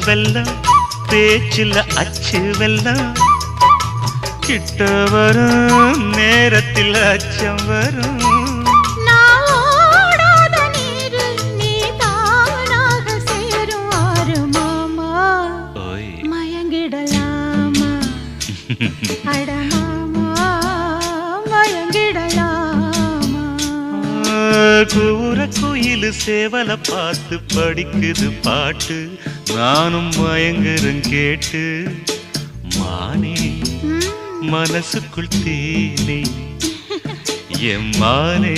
வெல்லம் பேச்சில் அச்சு வெல்லம் கிட்ட வரும் நேரத்தில் அச்சம் வரும் கூற குயில் சேவல பார்த்து படிக்குது பாட்டு நானும் மயங்குறேன் கேட்டு மானே மனசுக்குள் தேனே எம்மானே